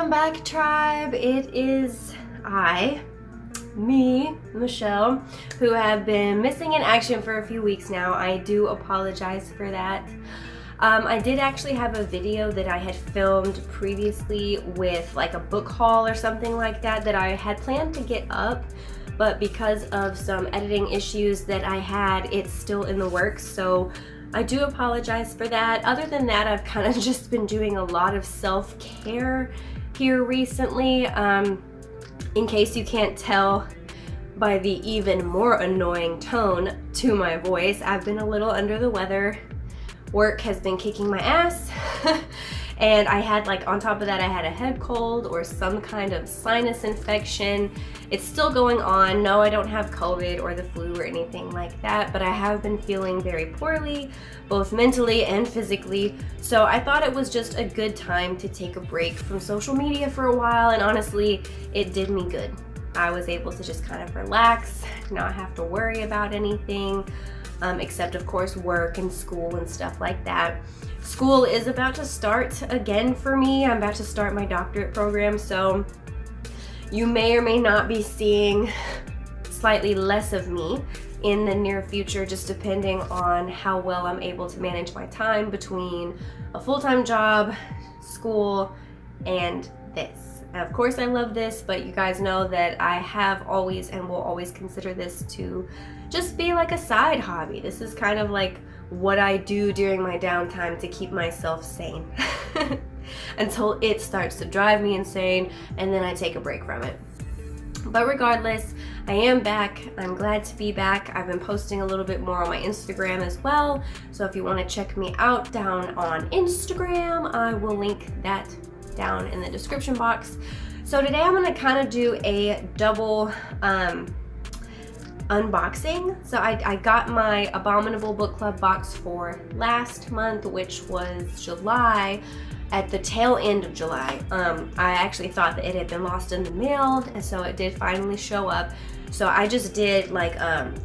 Welcome back, tribe. It is me, Michelle, who have been missing in action for a few weeks now. I do apologize for that. I did actually have a video that I had filmed previously with like a book haul or something like that I had planned to get up, but because of some editing issues that I had, it's still in the works, so I do apologize for that. Other than that, I've kind of just been doing a lot of self-care here recently. In case you can't tell by the even more annoying tone to my voice, I've been a little under the weather. Work has been kicking my ass. And I had, like, on top of that, I had a head cold or some kind of sinus infection. It's still going on. No, I don't have COVID or the flu or anything like that, but I have been feeling very poorly, both mentally and physically. So I thought it was just a good time to take a break from social media for a while, and honestly, it did me good. I was able to just kind of relax, not have to worry about anything, except of course work and school and stuff like that. School is about to start again for me. I'm about to start my doctorate program, so you may or may not be seeing slightly less of me in the near future, just depending on how well I'm able to manage my time between a full-time job, school, and this. And of course I love this, but you guys know that I have always and will always consider this to just be like a side hobby. This is kind of like what I do during my downtime to keep myself sane until it starts to drive me insane, and then I take a break from it. But regardless, I am back. I'm glad to be back. I've been posting a little bit more on my Instagram as well, so if you want to check me out down on Instagram, I will link that down in the description box. So today I'm going to kind of do a double unboxing. So I got my Abominable Book Club box for last month, which was July, at the tail end of July. I actually thought that it had been lost in the mail, and so it did finally show up. So I just did like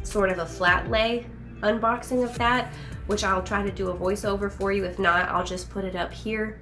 sort of a flat lay unboxing of that, which I'll try to do a voiceover for you. If not, I'll just put it up here.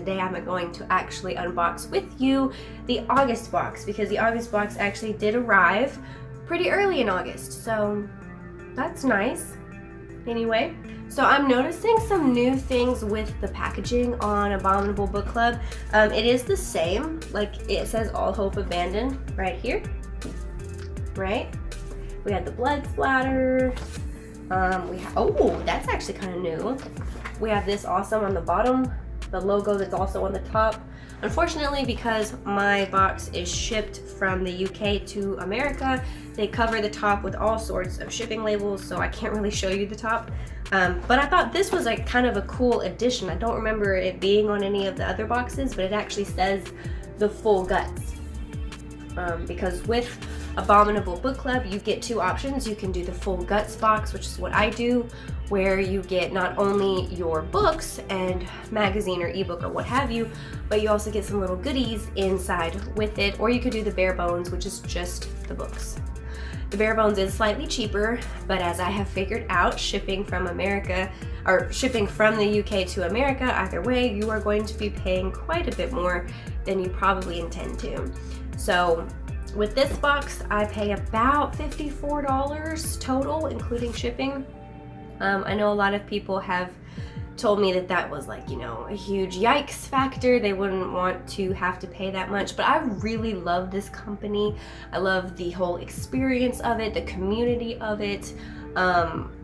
today I'm going to actually unbox with you the August box, because the August box actually did arrive pretty early in August, so that's nice. Anyway, so I'm noticing some new things with the packaging on Abominable Book Club. It is the same, like it says All Hope Abandoned right here, right? We had the blood splatter. Oh, that's actually kind of new. We have this also on the bottom, the logo that's also on the top. Unfortunately, because my box is shipped from the UK to America, they cover the top with all sorts of shipping labels, so I can't really show you the top. But I thought this was like kind of a cool addition. I don't remember it being on any of the other boxes, but it actually says the full guts. Because with Abominable Book Club, you get two options. You can do the full guts box, which is what I do, where you get not only your books and magazine or ebook or what have you, but you also get some little goodies inside with it. Or you could do the bare bones, which is just the books. The bare bones is slightly cheaper, but as I have figured out, shipping from America, or shipping from the UK to America, either way, you are going to be paying quite a bit more than you probably intend to. So with this box, I pay about $54 total, including shipping. I know a lot of people have told me that that was like, you know, a huge yikes factor. They wouldn't want to have to pay that much, but I really love this company. I love the whole experience of it, the community of it.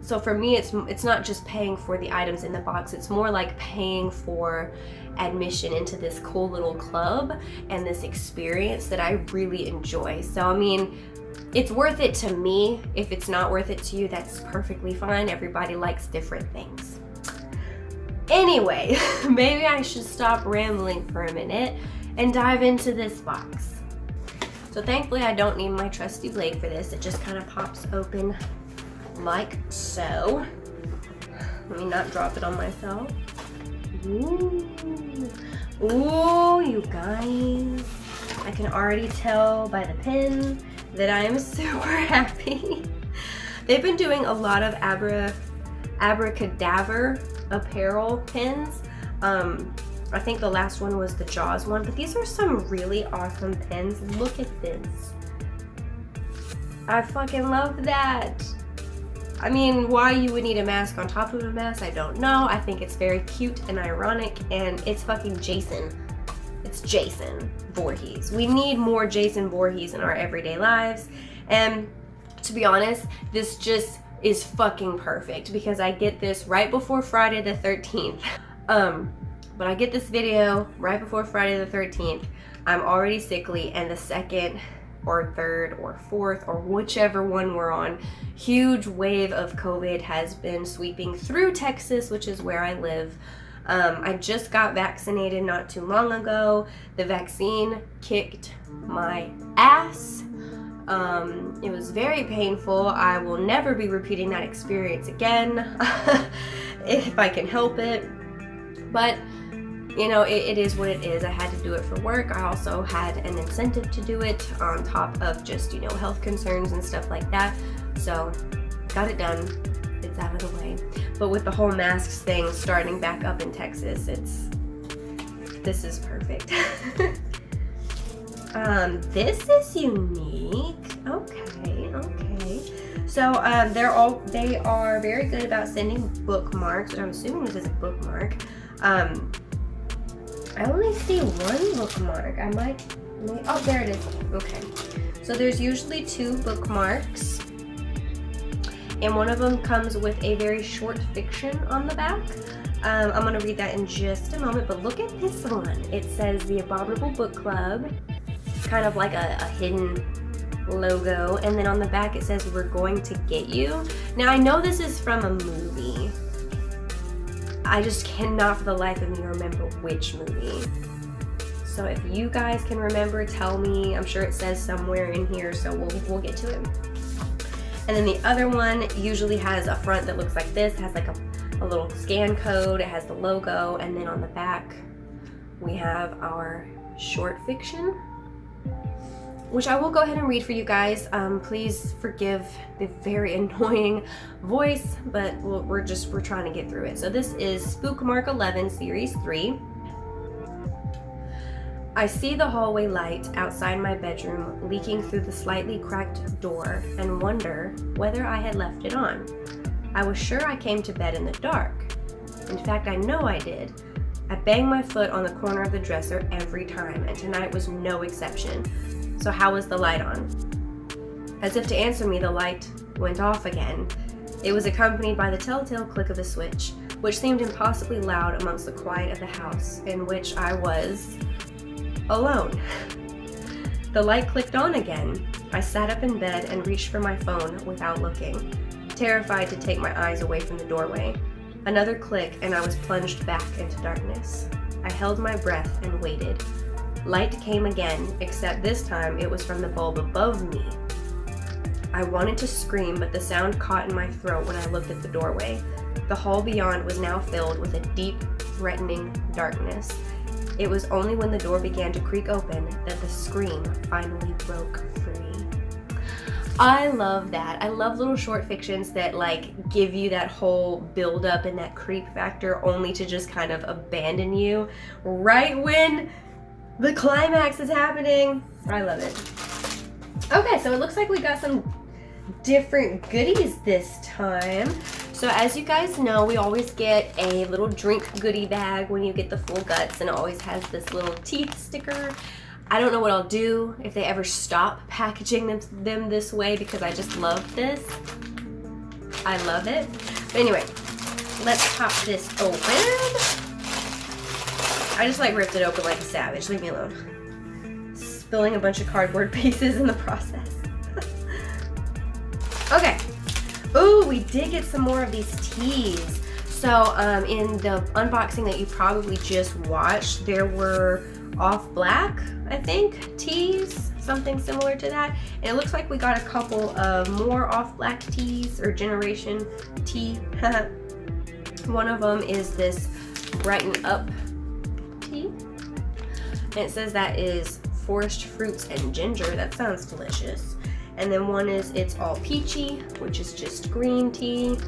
So for me, it's not just paying for the items in the box, it's more like paying for admission into this cool little club and this experience that I really enjoy. So I mean, it's worth it to me. If it's not worth it to you, that's perfectly fine. Everybody likes different things. Anyway, maybe I should stop rambling for a minute and dive into this box. So thankfully I don't need my trusty blade for this. It just kind of pops open like so. Let me not drop it on myself. Ooh, ooh, you guys. I can already tell by the pin that I am super happy. They've been doing a lot of abracadabra apparel pins. I think the last one was the Jaws one, but these are some really awesome pins. Look at this. I fucking love that. I mean, why you would need a mask on top of a mask, I don't know. I think it's very cute and ironic, and it's fucking Jason. It's Jason Voorhees. We need more Jason Voorhees in our everyday lives, and to be honest, this just is fucking perfect because I get this right before Friday the 13th. But I get this video right before Friday the 13th. I'm already sickly, and the second or third or fourth or whichever one we're on, huge wave of COVID has been sweeping through Texas, which is where I live. I just got vaccinated not too long ago. The vaccine kicked my ass. It was very painful. I will never be repeating that experience again if I can help it. But you know, it is what it is. I had to do it for work. I also had an incentive to do it on top of just, you know, health concerns and stuff like that. So got it done. It's out of the way. But with the whole masks thing starting back up in Texas, this is perfect. This is unique. Okay. So they are very good about sending bookmarks, which I'm assuming this is a bookmark. I only see one bookmark. Oh, there it is. Okay. So there's usually two bookmarks, and one of them comes with a very short fiction on the back. I'm gonna read that in just a moment, but look at this one. It says the Abominable Book Club. It's kind of like a hidden logo, and then on the back it says we're going to get you. Now I know this is from a movie. I just cannot for the life of me remember which movie. So if you guys can remember, tell me. I'm sure it says somewhere in here, so we'll get to it. And then the other one usually has a front that looks like this. It has like a little scan code. It has the logo, and then on the back we have our short fiction, which I will go ahead and read for you guys. Please forgive the very annoying voice, but we're trying to get through it. So this is Spookmark 11 Series 3. I see the hallway light outside my bedroom leaking through the slightly cracked door and wonder whether I had left it on. I was sure I came to bed in the dark. In fact, I know I did. I bang my foot on the corner of the dresser every time, and tonight was no exception. So how was the light on? As if to answer me, the light went off again. It was accompanied by the telltale click of a switch, which seemed impossibly loud amongst the quiet of the house in which I was alone. The light clicked on again. I sat up in bed and reached for my phone without looking, terrified to take my eyes away from the doorway. Another click and I was plunged back into darkness. I held my breath and waited. Light came again, except this time it was from the bulb above me. I wanted to scream, but the sound caught in my throat when I looked at the doorway. The hall beyond was now filled with a deep, threatening darkness. It was only when the door began to creak open that the scream finally broke free. I love that. I love little short fictions that like give you that whole build up and that creep factor only to just kind of abandon you right when the climax is happening. I love it. Okay, so it looks like we got some different goodies this time. So as you guys know, we always get a little drink goodie bag when you get the full guts, and it always has this little teeth sticker. I don't know what I'll do if they ever stop packaging them this way, because I just love this. I love it. But anyway, let's pop this open. I just like ripped it open like a savage. Leave me alone. Spilling a bunch of cardboard pieces in the process. Okay. Ooh, we did get some more of these teas. So in the unboxing that you probably just watched, there were Off Black, I think, teas, something similar to that. And it looks like we got a couple of more Off Black teas, or Generation tea. One of them is this Brighten Up tea. And it says that is forest fruits and ginger. That sounds delicious. And then one is It's All Peachy, which is just green tea.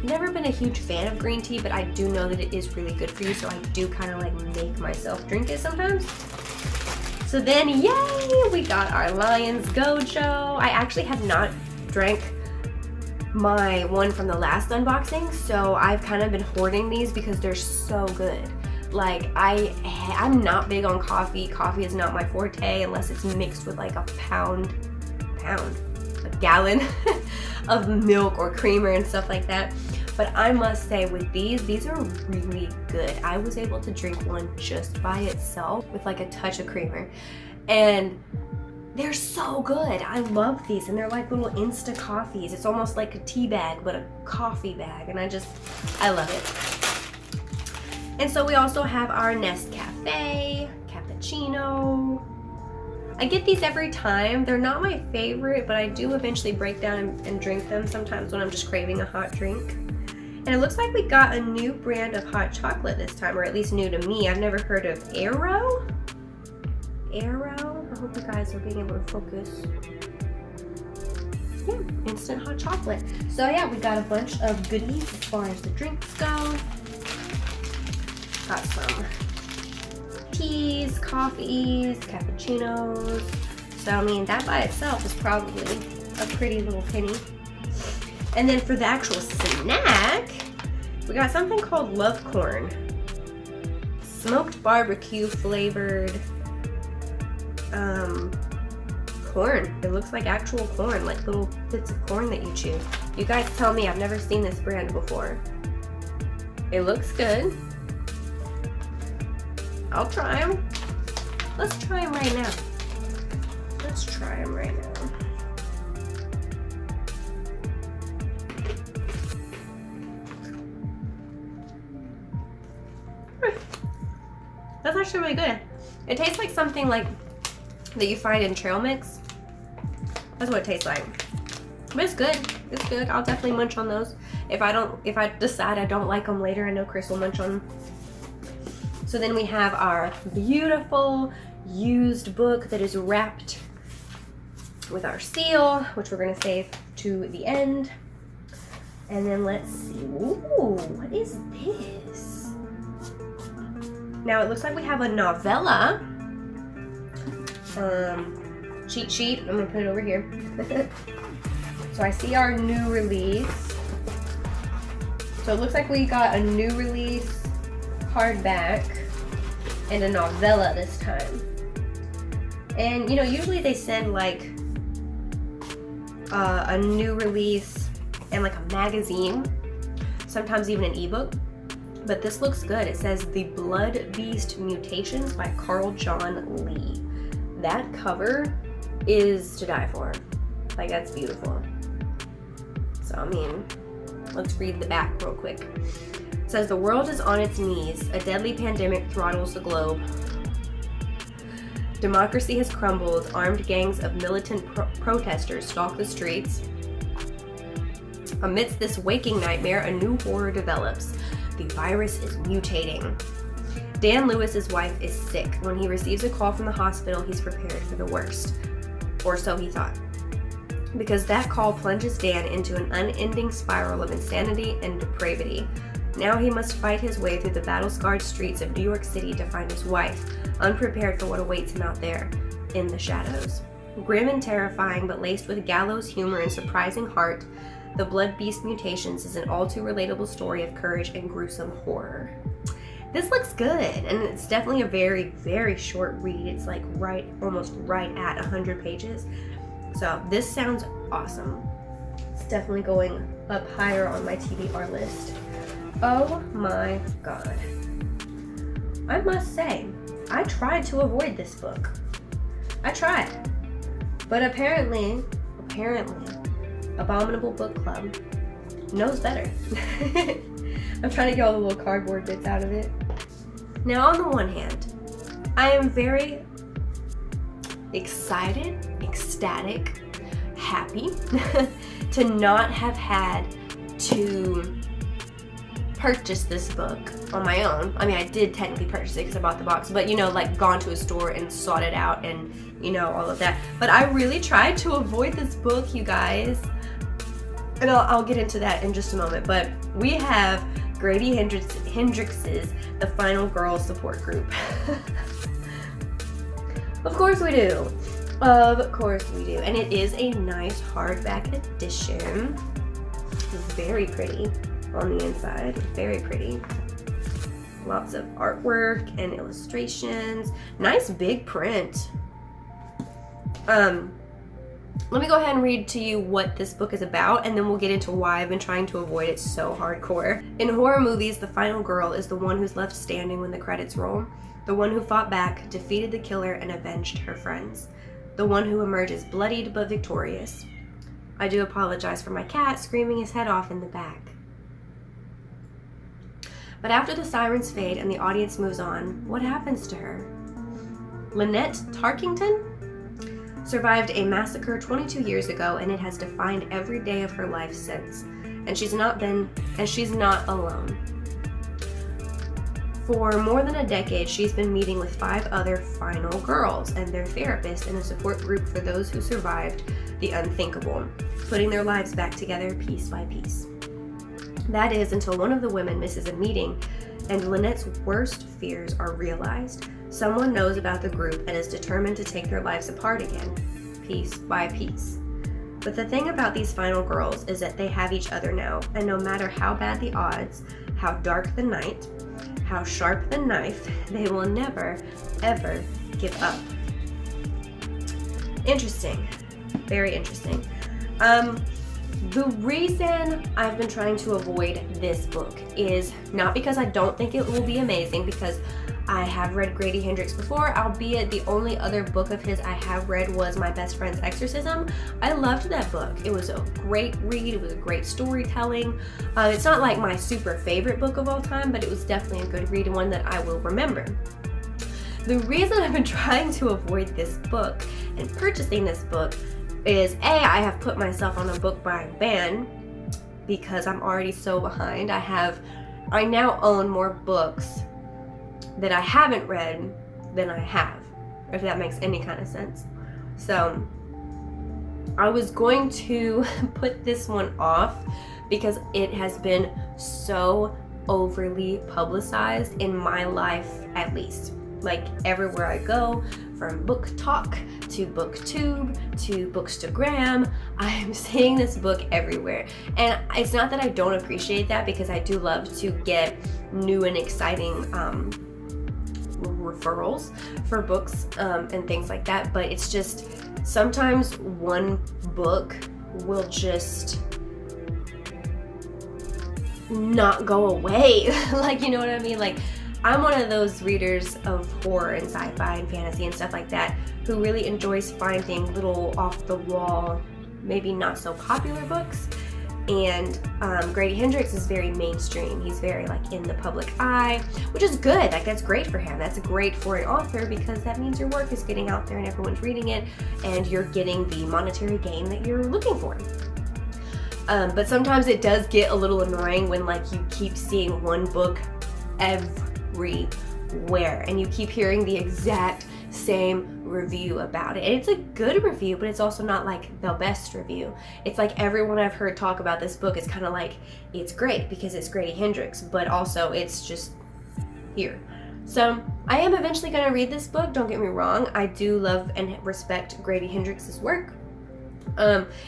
Never been a huge fan of green tea, but I do know that it is really good for you, so I do kind of like make myself drink it sometimes. So then, yay, we got our Lion's Gojo. I actually have not drank my one from the last unboxing, so I've kind of been hoarding these because they're so good. Like, I'm not big on coffee. Coffee is not my forte unless it's mixed with like a gallon of milk or creamer and stuff like that. But I must say, with these are really good. I was able to drink one just by itself with like a touch of creamer, and they're so good. I love these, and they're like little Insta coffees. It's almost like a tea bag, but a coffee bag, and I love it. And so we also have our Nescafe cappuccino. I get these every time. They're not my favorite, but I do eventually break down and drink them sometimes when I'm just craving a hot drink. And it looks like we got a new brand of hot chocolate this time, or at least new to me. I've never heard of Aero. I hope you guys are being able to focus. Yeah, instant hot chocolate. So yeah, we got a bunch of goodies as far as the drinks go. Got some teas, coffees, cappuccinos. So I mean, that by itself is probably a pretty little penny. And then for the actual snack, we got something called Love Corn. Smoked barbecue flavored corn. It looks like actual corn, like little bits of corn that you chew. You guys tell me, I've never seen this brand before. It looks good. I'll try them. Let's try them right now. That's actually really good. It tastes like something like that you find in trail mix. That's what it tastes like. But it's good. It's good. I'll definitely munch on those. If I decide I don't like them later, I know Chris will munch on them. So then we have our beautiful used book that is wrapped with our seal, which we're gonna save to the end. And then let's see. Ooh, what is this? Now it looks like we have a novella. cheat sheet. I'm gonna put it over here. So I see our new release. So it looks like we got a new release hardback and a novella this time. And you know, usually they send like a new release and like a magazine, sometimes even an ebook. But this looks good. It says The Blood Beast Mutations by Carl John Lee. That cover is to die for. Like, that's beautiful. So, I mean, let's read the back real quick. It says, the world is on its knees. A deadly pandemic throttles the globe. Democracy has crumbled. Armed gangs of militant protesters stalk the streets. Amidst this waking nightmare, a new horror develops. The virus is mutating. Dan Lewis's wife is sick. When he receives a call from the hospital, he's prepared for the worst. Or so he thought. Because that call plunges Dan into an unending spiral of insanity and depravity. Now he must fight his way through the battle-scarred streets of New York City to find his wife, unprepared for what awaits him out there in the shadows. Grim and terrifying, but laced with gallows humor and surprising heart, The Blood Beast Mutations is an all too relatable story of courage and gruesome horror. This looks good, and it's definitely a very, very short read. It's like almost right at 100 pages. So this sounds awesome. It's definitely going up higher on my TBR list. Oh my god. I must say, I tried to avoid this book. I tried. But apparently, Abominable Book Club knows better. I'm trying to get all the little cardboard bits out of it. Now, on the one hand, I am very excited, ecstatic, happy to not have had to purchase this book on my own. I mean, I did technically purchase it because I bought the box, but you know, like gone to a store and sought it out and you know, all of that. But I really tried to avoid this book, you guys. And I'll get into that in just a moment. But we have Grady Hendrix's The Final Girl support group. Of course we do. Of course we do. And it is a nice hardback edition. Very pretty on the inside. Very pretty. Lots of artwork and illustrations. Nice big print. Let me go ahead and read to you what this book is about, and then we'll get into why I've been trying to avoid it so hardcore. In horror movies, the final girl is the one who's left standing when the credits roll, the one who fought back, defeated the killer, and avenged her friends, the one who emerges bloodied but victorious. I do apologize for my cat screaming his head off in the back. But after the sirens fade and the audience moves on, what happens to her? Lynette Tarkington survived a massacre 22 years ago, and it has defined every day of her life since. And she's not alone. For more than a decade, she's been meeting with 5 other final girls and their therapist in a support group for those who survived the unthinkable, putting their lives back together piece by piece. That is until one of the women misses a meeting and Lynette's worst fears are realized. Someone knows about the group and is determined to take their lives apart again, piece by piece. But the thing about these final girls is that they have each other now, and no matter how bad the odds, how dark the night, how sharp the knife, they will never, ever give up. Interesting. Very interesting. The reason I've been trying to avoid this book is not because I don't think it will be amazing, because I have read Grady Hendrix before, albeit the only other book of his I have read was My Best Friend's Exorcism. I loved that book. It was a great read. It was a great storytelling. It's not like my super favorite book of all time, but it was definitely a good read and one that I will remember. The reason I've been trying to avoid this book and purchasing this book is I have put myself on a book buying ban because I'm already so behind. I now own more books that I haven't read than I have, if that makes any kind of sense. So I was going to put this one off because it has been so overly publicized in my life, at least. like everywhere I go, from Book Talk to BookTube to Bookstagram, I'm seeing this book everywhere. And it's not that I don't appreciate that, because I do love to get new and exciting referrals for books and things like that, but it's just sometimes one book will just not go away. Like, you know what I mean? Like, I'm one of those readers of horror and sci-fi and fantasy and stuff like that who really enjoys finding little off-the-wall, maybe not so popular books. And Grady Hendrix is very mainstream. He's very like in the public eye, which is good. Like, that's great for him. That's great for an author, because that means your work is getting out there and everyone's reading it, and you're getting the monetary gain that you're looking for. But sometimes it does get a little annoying when like you keep seeing one book everywhere and you keep hearing the exact same review about it. And it's a good review, but it's also not like the best review. It's like everyone I've heard talk about this book is kind of like, it's great because it's Grady Hendrix, but also it's just here. So I am eventually going to read this book, don't get me wrong. I do love and respect Grady Hendrix's work.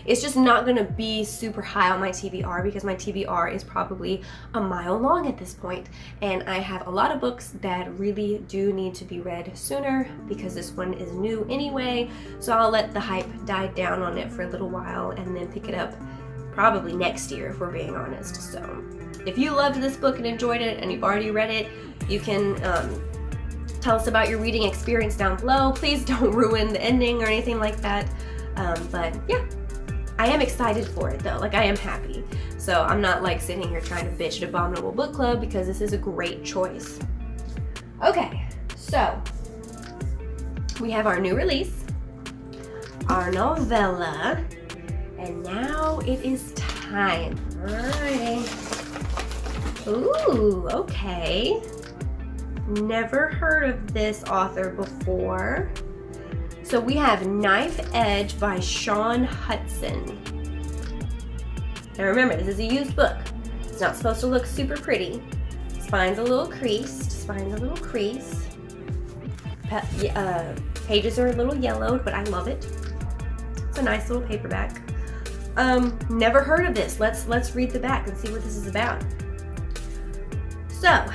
It's just not going to be super high on my TBR, because my TBR is probably a mile long at this point, and I have a lot of books that really do need to be read sooner, because this one is new anyway. So I'll let the hype die down on it for a little while and then pick it up probably next year, if we're being honest. So if you loved this book and enjoyed it and you've already read it, you can tell us about your reading experience down below. Please don't ruin the ending or anything like that. But yeah, I am excited for it though. Like, I am happy. So I'm not like sitting here trying to bitch at Abominable Book Club, because this is a great choice. Okay, so we have our new release, our novella, and now it is time. Alright. Ooh, okay. Never heard of this author before. So we have Knife Edge by Shawn Hudson. Now remember, this is a used book. It's not supposed to look super pretty. Spine's a little creased. Pages are a little yellowed, but I love it. It's a nice little paperback. Never heard of this. Let's read the back and see what this is about. So,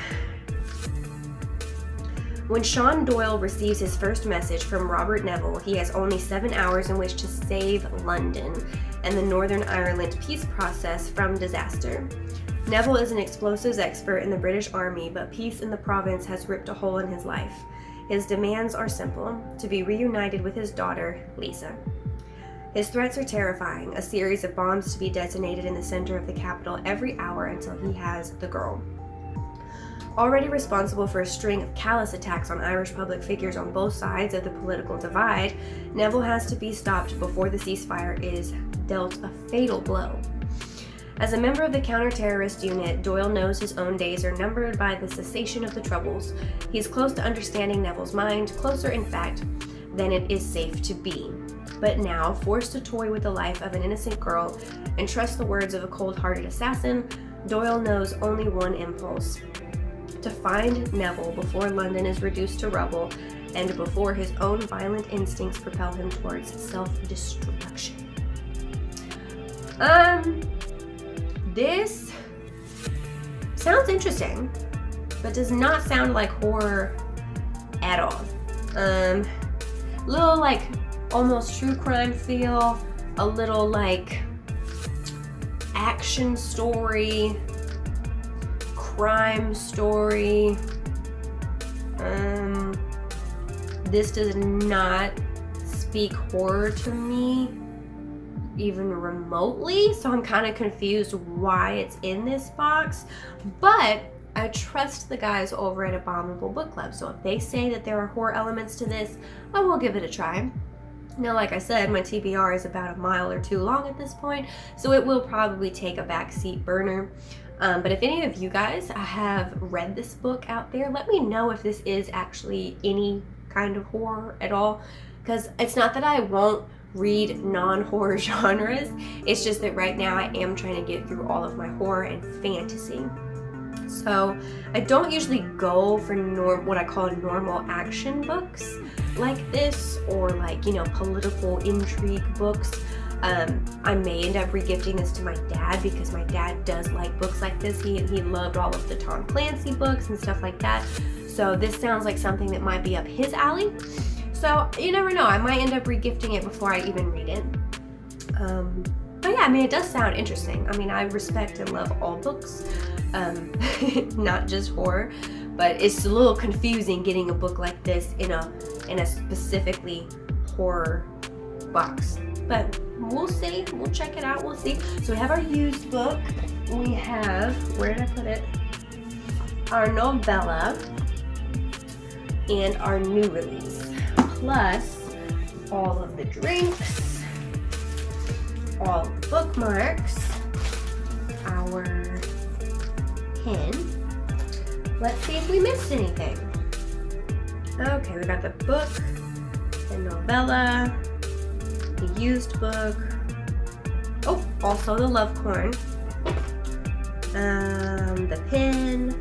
when Shawn Doyle receives his first message from Robert Neville, he has only 7 hours in which to save London and the Northern Ireland peace process from disaster. Neville is an explosives expert in the British Army, but peace in the province has ripped a hole in his life. His demands are simple: to be reunited with his daughter, Lisa. His threats are terrifying: a series of bombs to be detonated in the center of the capital every hour until he has the girl. Already responsible for a string of callous attacks on Irish public figures on both sides of the political divide, Neville has to be stopped before the ceasefire is dealt a fatal blow. As a member of the counter-terrorist unit, Doyle knows his own days are numbered by the cessation of the Troubles. He's close to understanding Neville's mind, closer in fact than it is safe to be. But now, forced to toy with the life of an innocent girl and trust the words of a cold-hearted assassin, Doyle knows only one impulse: to find Neville before London is reduced to rubble and before his own violent instincts propel him towards self-destruction. This sounds interesting, but does not sound like horror at all. Little like almost true crime feel, a little like action story, crime story. This does not speak horror to me, even remotely, so I'm kind of confused why it's in this box, but I trust the guys over at Abominable Book Club, so if they say that there are horror elements to this, I will give it a try. Now, like I said, my TBR is about a mile or two long at this point, so it will probably take a backseat burner. But if any of you guys have read this book out there, let me know if this is actually any kind of horror at all, because it's not that I won't read non-horror genres, it's just that right now I am trying to get through all of my horror and fantasy. So I don't usually go for what I call normal action books like this, or like, you know, political intrigue books. I may end up regifting this to my dad because my dad does like books like this. He loved all of the Tom Clancy books and stuff like that. So this sounds like something that might be up his alley. So you never know, I might end up regifting it before I even read it. But yeah, I mean, it does sound interesting. I mean, I respect and love all books, not just horror, but it's a little confusing getting a book like this in a specifically horror box. But we'll see, we'll check it out, we'll see. So we have our used book. We have, where did I put it? Our novella and our new release, plus all of the drinks, all the bookmarks, our pen. Let's see if we missed anything. Okay, we got the book, the novella, the used book. Oh, also the Love Corn, the pen,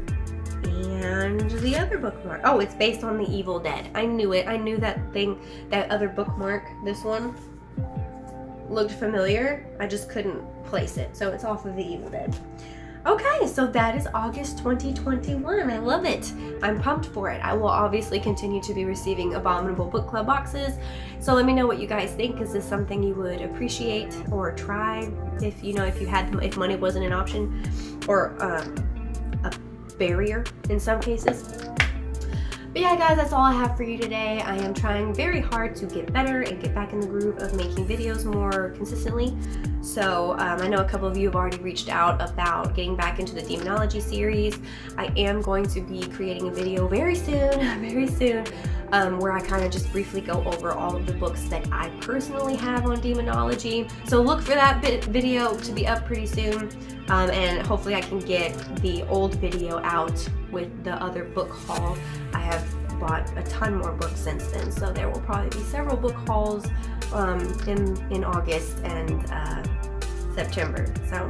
and the other bookmark. Oh, it's based on The Evil Dead. I knew it. I knew that thing, that other bookmark, this one, looked familiar. I just couldn't place it. So it's off of The Evil Dead. Okay, so that is August 2021. I love it. I'm pumped for it. I will obviously continue to be receiving Abominable Book Club boxes. So let me know what you guys think. Is this something you would appreciate or try if if money wasn't an option or a barrier in some cases? But yeah, guys, that's all I have for you today. I am trying very hard to get better and get back in the groove of making videos more consistently. So I know a couple of you have already reached out about getting back into the demonology series. I am going to be creating a video very soon, where I kind of just briefly go over all of the books that I personally have on demonology. So look for that video to be up pretty soon. And hopefully I can get the old video out with the other book haul. I have bought a ton more books since then, so there will probably be several book hauls in August and September. So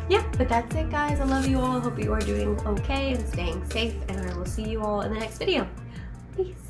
yeah, but that's it, guys. I love you all. I hope you are doing okay and staying safe, and I will see you all in the next video. Peace.